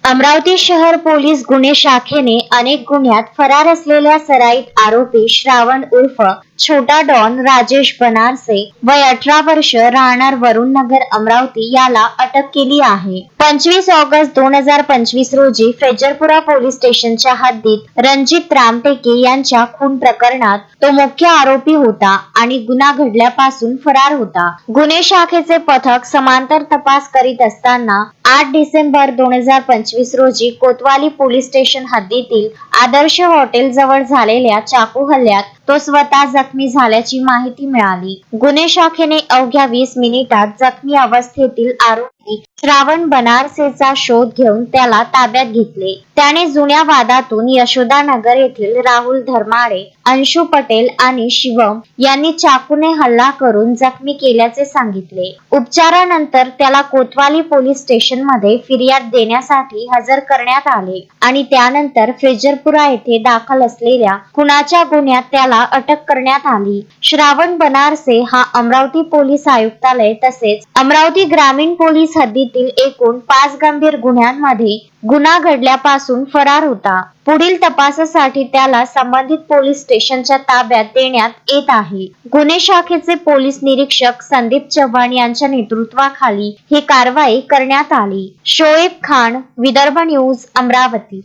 अमरावती शहर पोलीस गुन्हे शाखेने अनेक गुन्ह्यात फरार असलेल्या सराईत आरोपी श्रावण उर्फ छोटा डॉन राजेश बनारसे वय 18 वर्ष राहणार वरुण नगर अमरावती याला अटक केली आहे। 25 ऑगस्ट 2025 रोजी फेजरपुरा पोलीस स्टेशनच्या हद्दीत रणजित रामटेके यांच्या खून प्रकरणात तो मुख्य आरोपी होता आणि गुन्हा घडल्यापासून फरार होता। गुन्हे शाखेचे पथक समांतर तपास करीत असताना 8 डिसेंबर 2025 रोजी कोतवाली पोलीस स्टेशन हद्दीतील आदर्श हॉटेल जवळ झालेल्या चाकू हल्ल्यात तो स्वतः जखमी झाल्याची माहिती मिळाली। गुन्हे शाखेने अवघ्या 20 मिनिटात जखमी अवस्थेतील आरोपी श्रावण बनारसेचा शोध घेऊन त्याला ताब्यात घेतले। त्याने जुन्या वादातून यशोदानगर येथील राहुल धर्माडे, अंशु पटेल आणि शिवम यांनी चाकूने हल्ला करून जखमी केल्याचे सांगितले। उपचारानंतर त्याला कोतवाली पोलीस स्टेशन मध्ये फिर्याद देण्यासाठी हजर करण्यात आले आणि त्यानंतर फेजरपुरा येथे दाखल असलेल्या खुनाच्या गुन्ह्यात त्याला अटक करण्यात आली। श्रावण बनारसे हा अमरावती पोलीस आयुक्तालय तसेच अमरावती ग्रामीण पोलीस हद्दीतील एकूण 5 गंभीर गुन्ह्यांमध्ये गुन्हा घडल्यापासून फरार होता। पुढील तपासासाठी त्याला संबंधित पोलीस स्टेशनच्या ताब्यात देण्यात येत आहे। गुन्हे शाखेचे पोलीस निरीक्षक संदीप चव्हाण यांच्या नेतृत्वाखाली ही कारवाई करण्यात आली। शोएब खान, विदर्भ न्यूज, अमरावती।